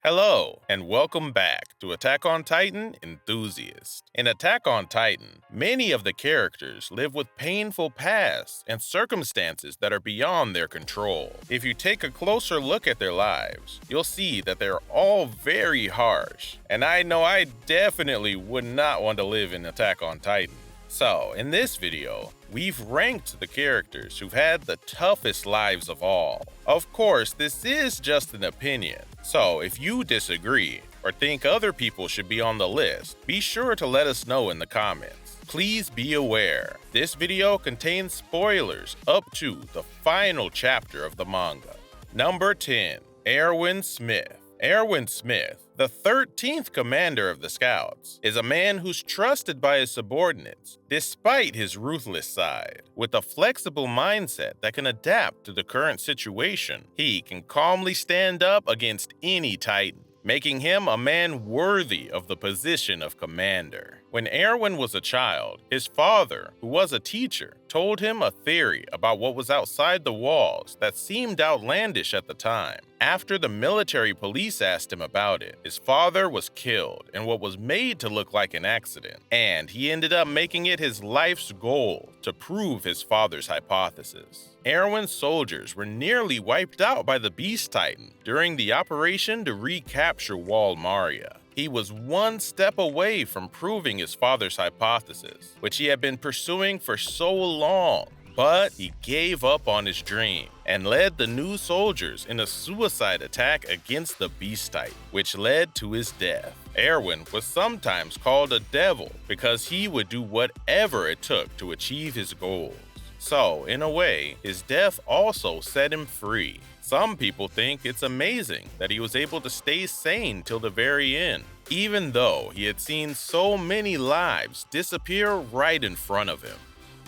Hello, and welcome back to Attack on Titan Enthusiast. In Attack on Titan, many of the characters live with painful pasts and circumstances that are beyond their control. If you take a closer look at their lives, you'll see that they're all very harsh, and I know I definitely would not want to live in Attack on Titan. So, in this video, we've ranked the characters who've had the toughest lives of all. Of course, this is just an opinion, so if you disagree or think other people should be on the list, be sure to let us know in the comments. Please be aware, this video contains spoilers up to the final chapter of the manga. Number 10. Ewrin Smith. Ewrin Smith, the 13th commander of the Scouts, is a man who's trusted by his subordinates despite his ruthless side. With a flexible mindset that can adapt to the current situation, he can calmly stand up against any Titan, making him a man worthy of the position of commander. When Ewrin was a child, his father, who was a teacher, told him a theory about what was outside the walls that seemed outlandish at the time. After the military police asked him about it, his father was killed in what was made to look like an accident, and he ended up making it his life's goal to prove his father's hypothesis. Ewrin's soldiers were nearly wiped out by the Beast Titan during the operation to recapture Wall Maria. He was one step away from proving his father's hypothesis, which he had been pursuing for so long, but he gave up on his dream and led the new soldiers in a suicide attack against the Beast Titan, which led to his death. Ewrin was sometimes called a devil because he would do whatever it took to achieve his goals. So, in a way, his death also set him free. Some people think it's amazing that he was able to stay sane till the very end, even though he had seen so many lives disappear right in front of him.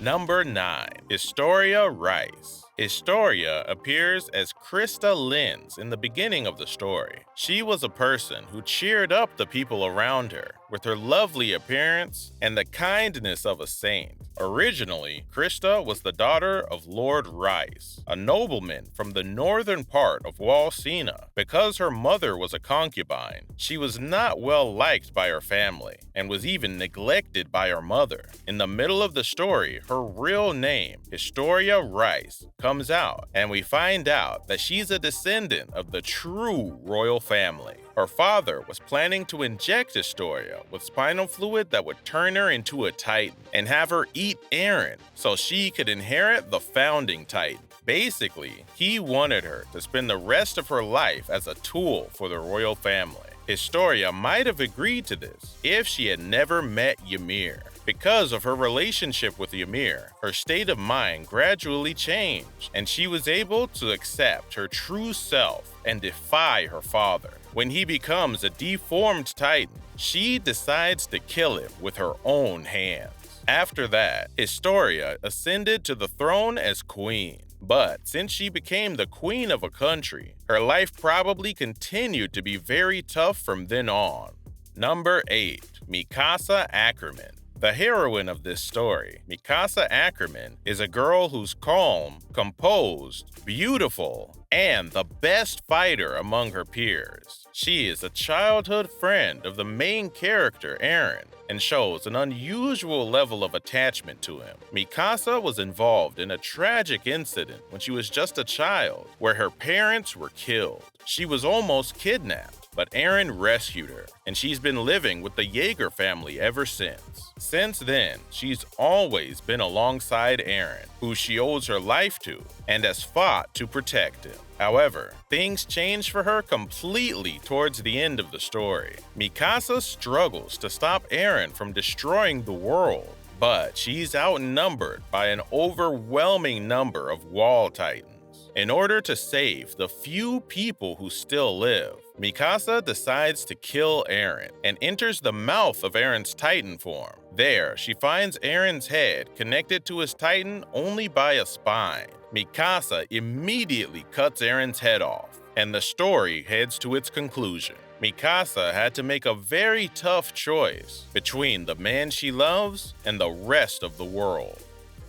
Number 9. Historia Rice. Historia appears as Krista Lenz in the beginning of the story. She was a person who cheered up the people around her with her lovely appearance and the kindness of a saint. Originally, Krista was the daughter of Lord Rice, a nobleman from the northern part of Wall Sina. Because her mother was a concubine, she was not well liked by her family and was even neglected by her mother. In the middle of the story, her real name, Historia Rice, comes out, and we find out that she's a descendant of the true royal family. Her father was planning to inject Historia with spinal fluid that would turn her into a Titan and have her eat Eren so she could inherit the founding Titan. Basically, he wanted her to spend the rest of her life as a tool for the royal family. Historia might have agreed to this if she had never met Ymir. Because of her relationship with Ymir, her state of mind gradually changed, and she was able to accept her true self and defy her father. When he becomes a deformed Titan, she decides to kill him with her own hands. After that, Historia ascended to the throne as queen. But since she became the queen of a country, her life probably continued to be very tough from then on. Number 8. Mikasa Ackerman. The heroine of this story, Mikasa Ackerman, is a girl who's calm, composed, beautiful, and the best fighter among her peers. She is a childhood friend of the main character, Eren, and shows an unusual level of attachment to him. Mikasa was involved in a tragic incident when she was just a child, where her parents were killed. She was almost kidnapped, but Eren rescued her, and she's been living with the Jaeger family ever since. Since then, she's always been alongside Eren, who she owes her life to, and has fought to protect him. However, things change for her completely towards the end of the story. Mikasa struggles to stop Eren from destroying the world, but she's outnumbered by an overwhelming number of Wall Titans. In order to save the few people who still live, Mikasa decides to kill Eren and enters the mouth of Eren's Titan form. There, she finds Eren's head connected to his Titan only by a spine. Mikasa immediately cuts Eren's head off, and the story heads to its conclusion. Mikasa had to make a very tough choice between the man she loves and the rest of the world.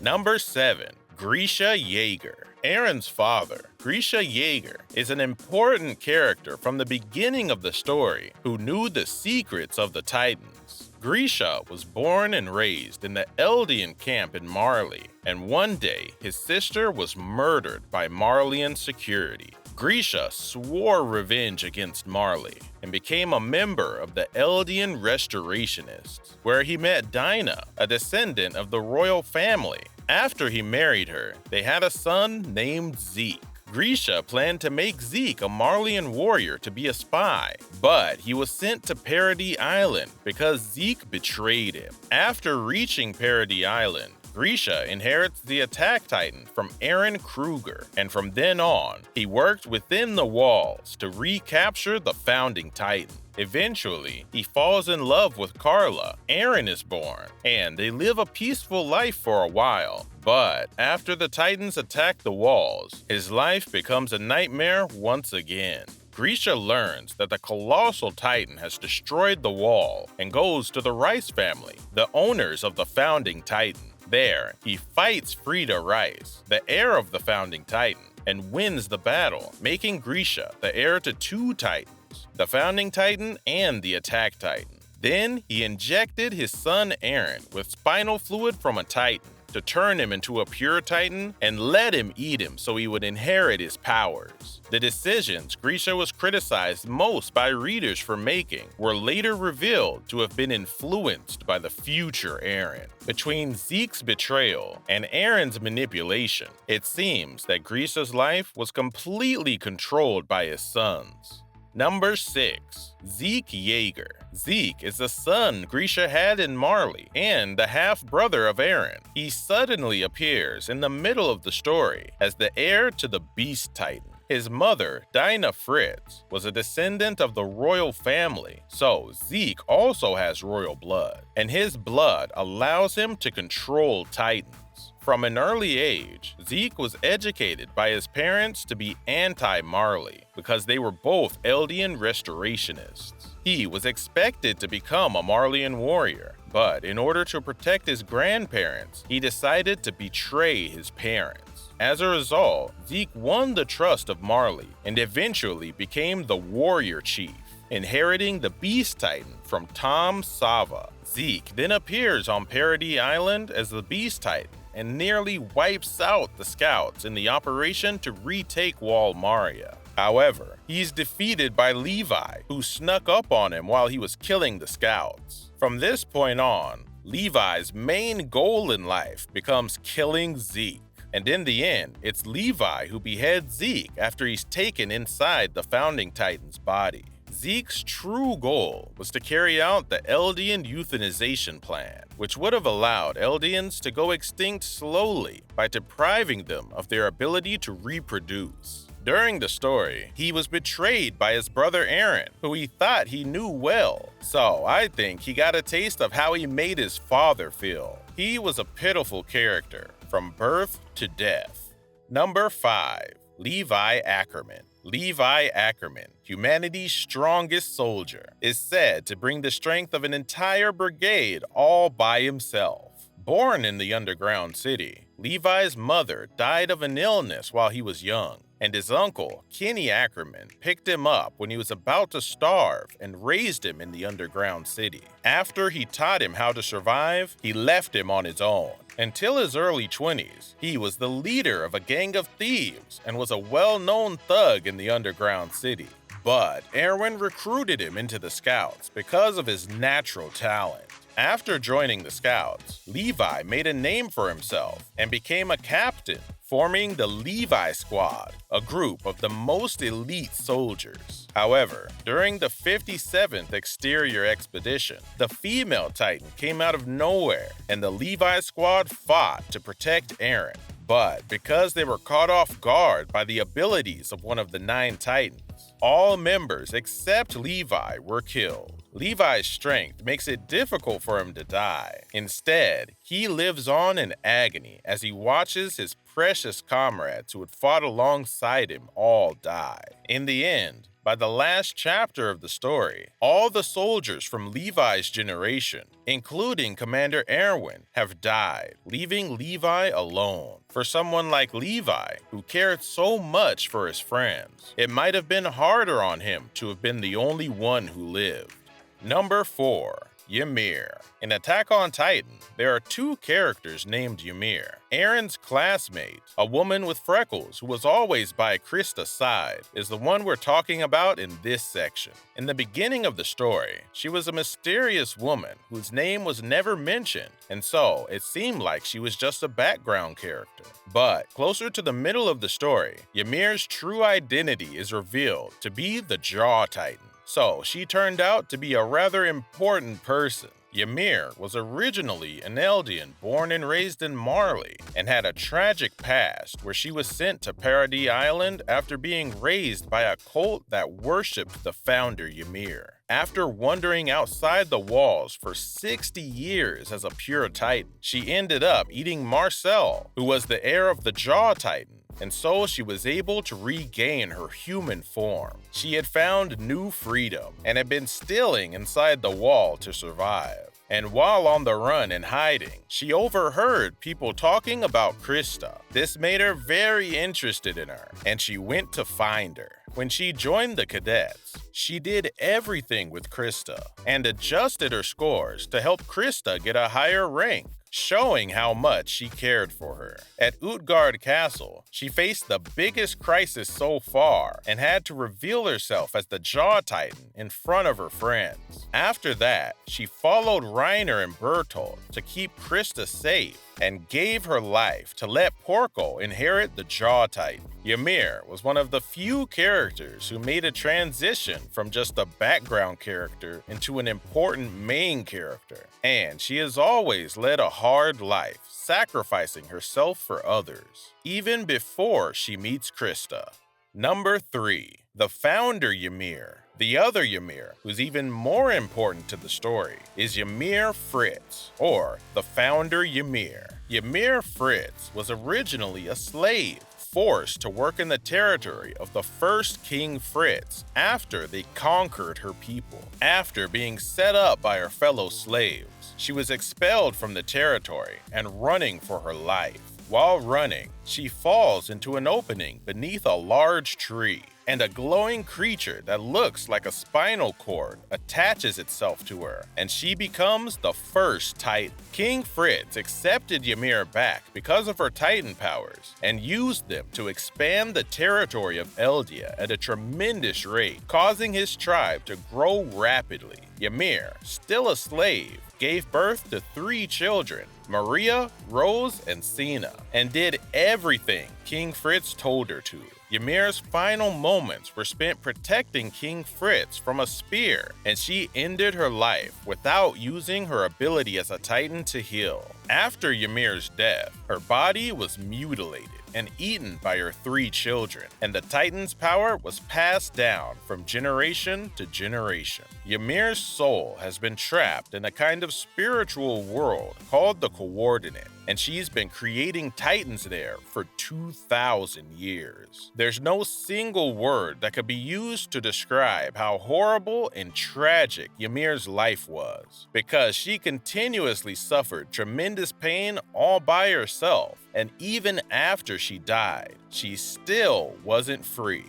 Number 7. Grisha Yeager. Eren's father, Grisha Yeager, is an important character from the beginning of the story who knew the secrets of the Titans. Grisha was born and raised in the Eldian camp in Marley, and one day his sister was murdered by Marleyan security. Grisha swore revenge against Marley and became a member of the Eldian Restorationists, where he met Dinah, a descendant of the royal family. After he married her, they had a son named Zeke. Grisha planned to make Zeke a Marleyan warrior to be a spy, but he was sent to Paradis Island because Zeke betrayed him. After reaching Paradis Island, Grisha inherits the Attack Titan from Eren Kruger, and from then on, he worked within the walls to recapture the Founding Titan. Eventually, he falls in love with Carla, Eren is born, and they live a peaceful life for a while. But after the Titans attack the walls, his life becomes a nightmare once again. Grisha learns that the colossal titan has destroyed the wall and goes to the Rice family, the owners of the Founding Titan. There, he fights Frida Rice, the heir of the Founding Titan, and wins the battle, making Grisha the heir to two Titans, the Founding Titan and the Attack Titan. Then, he injected his son Eren with spinal fluid from a Titan to turn him into a pure Titan and let him eat him so he would inherit his powers. The decisions Grisha was criticized most by readers for making were later revealed to have been influenced by the future Eren. Between Zeke's betrayal and Eren's manipulation, it seems that Grisha's life was completely controlled by his sons. Number 6. Zeke Yeager. Zeke is the son Grisha had in Marley and the half-brother of Eren. He suddenly appears in the middle of the story as the heir to the Beast Titan. His mother, Dinah Fritz, was a descendant of the royal family, so Zeke also has royal blood, and his blood allows him to control Titans. From an early age, Zeke was educated by his parents to be anti-Marley because they were both Eldian restorationists. He was expected to become a Marleyan warrior, but in order to protect his grandparents, he decided to betray his parents. As a result, Zeke won the trust of Marley and eventually became the warrior chief, inheriting the Beast Titan from Tom Sava. Zeke then appears on Paradis Island as the Beast Titan and nearly wipes out the scouts in the operation to retake Wall Maria. However, he's defeated by Levi, who snuck up on him while he was killing the scouts. From this point on, Levi's main goal in life becomes killing Zeke. And in the end, it's Levi who beheads Zeke after he's taken inside the Founding Titan's body. Zeke's true goal was to carry out the Eldian euthanization plan, which would have allowed Eldians to go extinct slowly by depriving them of their ability to reproduce. During the story, he was betrayed by his brother Eren, who he thought he knew well. So I think he got a taste of how he made his father feel. He was a pitiful character, from birth to death. Number 5. Levi Ackerman. Levi Ackerman, humanity's strongest soldier, is said to bring the strength of an entire brigade all by himself. Born in the underground city, Levi's mother died of an illness while he was young, and his uncle, Kenny Ackerman, picked him up when he was about to starve and raised him in the underground city. After he taught him how to survive, he left him on his own. Until his early 20s, he was the leader of a gang of thieves and was a well-known thug in the underground city. But Ewrin recruited him into the Scouts because of his natural talent. After joining the Scouts, Levi made a name for himself and became a captain, forming the Levi Squad, a group of the most elite soldiers. However, during the 57th Exterior Expedition, the female Titan came out of nowhere, and the Levi Squad fought to protect Eren. But because they were caught off guard by the abilities of one of the 9 Titans, all members except Levi were killed. Levi's strength makes it difficult for him to die. Instead, he lives on in agony as he watches his precious comrades who had fought alongside him all die. In the end, By the last chapter of the story, all the soldiers from Levi's generation, including Commander Ewrin, have died, leaving Levi alone. For someone like Levi, who cared so much for his friends, it might have been harder on him to have been the only one who lived. Number 4. Ymir. In Attack on Titan, there are 2 characters named Ymir. Eren's classmate, a woman with freckles who was always by Krista's side, is the one we're talking about in this section. In the beginning of the story, she was a mysterious woman whose name was never mentioned, and so it seemed like she was just a background character. But closer to the middle of the story, Ymir's true identity is revealed to be the Jaw Titan. So she turned out to be a rather important person. Ymir was originally an Eldian born and raised in Marley and had a tragic past where she was sent to Paradis Island after being raised by a cult that worshipped the founder Ymir. After wandering outside the walls for 60 years as a pure Titan, she ended up eating Marcel, who was the heir of the Jaw Titan, and so she was able to regain her human form. She had found new freedom and had been stealing inside the wall to survive. And while on the run and hiding, she overheard people talking about Krista. This made her very interested in her, and she went to find her. When she joined the cadets, she did everything with Krista and adjusted her scores to help Krista get a higher rank, showing how much she cared for her. At Utgard Castle, she faced the biggest crisis so far and had to reveal herself as the Jaw Titan in front of her friends. After that, she followed Reiner and Bertolt to keep Krista safe and gave her life to let Porco inherit the Jaw Titan. Ymir was one of the few characters who made a transition from just a background character into an important main character, and she has always led a hard life, sacrificing herself for others, even before she meets Krista. Number 3. The founder Ymir. The other Ymir, who's even more important to the story, is Ymir Fritz, or the founder Ymir. Ymir Fritz was originally a slave, forced to work in the territory of the first King Fritz after they conquered her people. After being set up by her fellow slaves, she was expelled from the territory and running for her life. While running, she falls into an opening beneath a large tree, and a glowing creature that looks like a spinal cord attaches itself to her, and she becomes the first Titan. King Fritz accepted Ymir back because of her Titan powers and used them to expand the territory of Eldia at a tremendous rate, causing his tribe to grow rapidly. Ymir, still a slave, gave birth to 3 children, Maria, Rose, and Sina, and did everything King Fritz told her to. Ymir's final moments were spent protecting King Fritz from a spear, and she ended her life without using her ability as a Titan to heal. After Ymir's death, her body was mutilated and eaten by her 3 children, and the Titan's power was passed down from generation to generation. Ymir's soul has been trapped in a kind of spiritual world called the Coordinate, and she's been creating Titans there for 2,000 years. There's no single word that could be used to describe how horrible and tragic Ymir's life was, because she continuously suffered tremendous pain all by herself, and even after she died, she still wasn't free.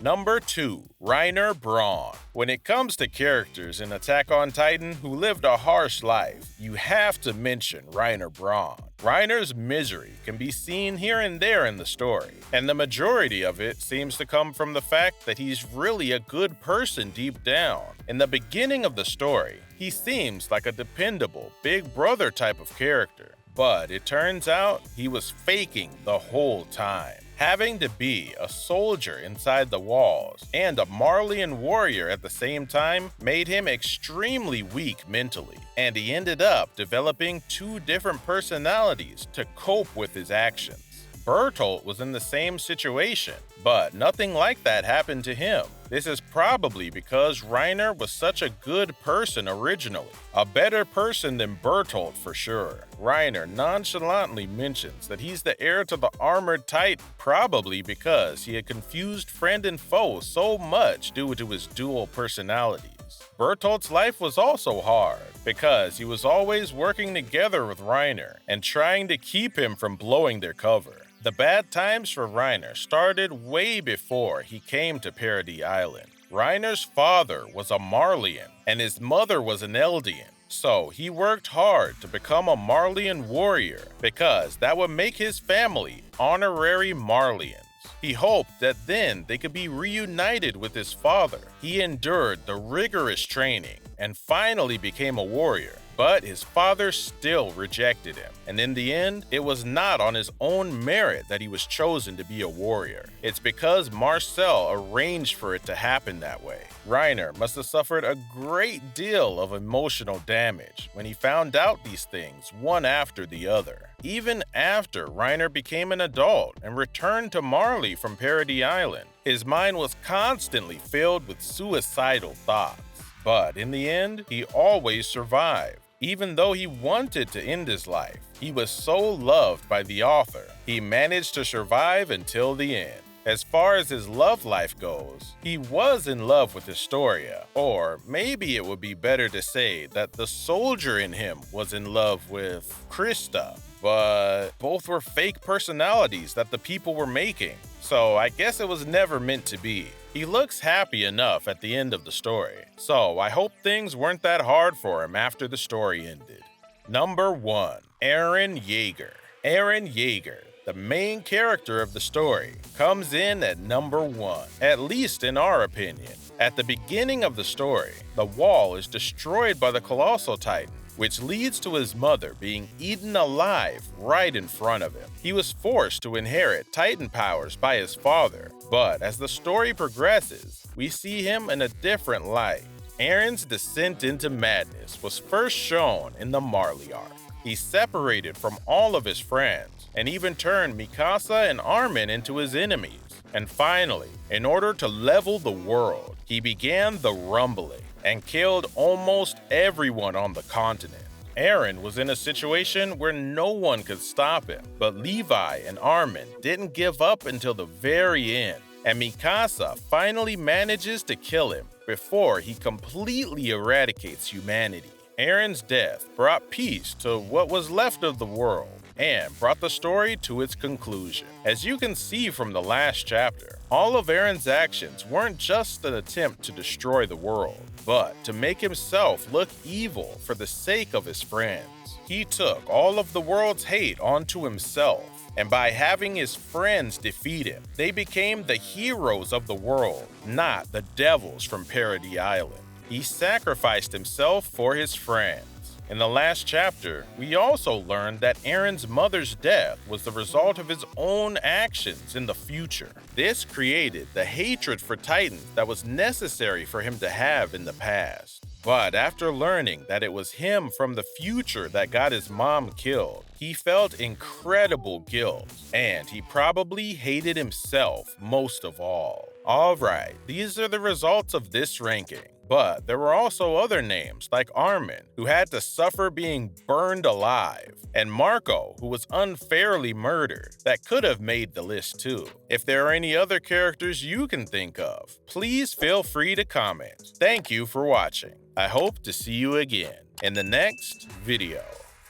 Number 2. Reiner Braun. When it comes to characters in Attack on Titan who lived a harsh life, you have to mention Reiner Braun. Reiner's misery can be seen here and there in the story, and the majority of it seems to come from the fact that he's really a good person deep down. In the beginning of the story, he seems like a dependable, big brother type of character, but it turns out he was faking the whole time. Having to be a soldier inside the walls and a Marleyan warrior at the same time made him extremely weak mentally, and he ended up developing 2 different personalities to cope with his actions. Bertolt was in the same situation, but nothing like that happened to him. This is probably because Reiner was such a good person originally. A better person than Bertolt for sure. Reiner nonchalantly mentions that he's the heir to the armored titan, probably because he had confused friend and foe so much due to his dual personalities. Bertolt's life was also hard because he was always working together with Reiner and trying to keep him from blowing their cover. The bad times for Reiner started way before he came to Paradis Island. Reiner's father was a Marleyan and his mother was an Eldian. So he worked hard to become a Marleyan warrior because that would make his family honorary Marleyans. He hoped that then they could be reunited with his father. He endured the rigorous training and finally became a warrior. But his father still rejected him, and in the end, it was not on his own merit that he was chosen to be a warrior. It's because Marcel arranged for it to happen that way. Reiner must have suffered a great deal of emotional damage when he found out these things one after the other. Even after Reiner became an adult and returned to Marley from Paradis Island, his mind was constantly filled with suicidal thoughts. But in the end, he always survived. Even though he wanted to end his life, he was so loved by the author, he managed to survive until the end. As far as his love life goes, he was in love with Historia, or maybe it would be better to say that the soldier in him was in love with Krista, but both were fake personalities that the people were making, so I guess it was never meant to be. He looks happy enough at the end of the story, so I hope things weren't that hard for him after the story ended. Number 1. Eren Yeager. Eren Yeager, the main character of the story, comes in at number 1, at least in our opinion. At the beginning of the story, the wall is destroyed by the Colossal Titan, which leads to his mother being eaten alive right in front of him. He was forced to inherit Titan powers by his father, but as the story progresses, we see him in a different light. Eren's descent into madness was first shown in the Marley arc. He separated from all of his friends and even turned Mikasa and Armin into his enemies. And finally, in order to level the world, he began the rumbling and killed almost everyone on the continent. Eren was in a situation where no one could stop him, but Levi and Armin didn't give up until the very end, and Mikasa finally manages to kill him before he completely eradicates humanity. Eren's death brought peace to what was left of the world and brought the story to its conclusion. As you can see from the last chapter, all of Eren's actions weren't just an attempt to destroy the world, but to make himself look evil for the sake of his friends. He took all of the world's hate onto himself, and by having his friends defeat him, they became the heroes of the world, not the devils from Paradis Island. He sacrificed himself for his friends. In the last chapter, we also learned that Eren's mother's death was the result of his own actions in the future. This created the hatred for Titans that was necessary for him to have in the past. But after learning that it was him from the future that got his mom killed, he felt incredible guilt, and he probably hated himself most of all. Alright, these are the results of this ranking. But there were also other names like Armin, who had to suffer being burned alive, and Marco, who was unfairly murdered, that could have made the list too. If there are any other characters you can think of, please feel free to comment. Thank you for watching. I hope to see you again in the next video.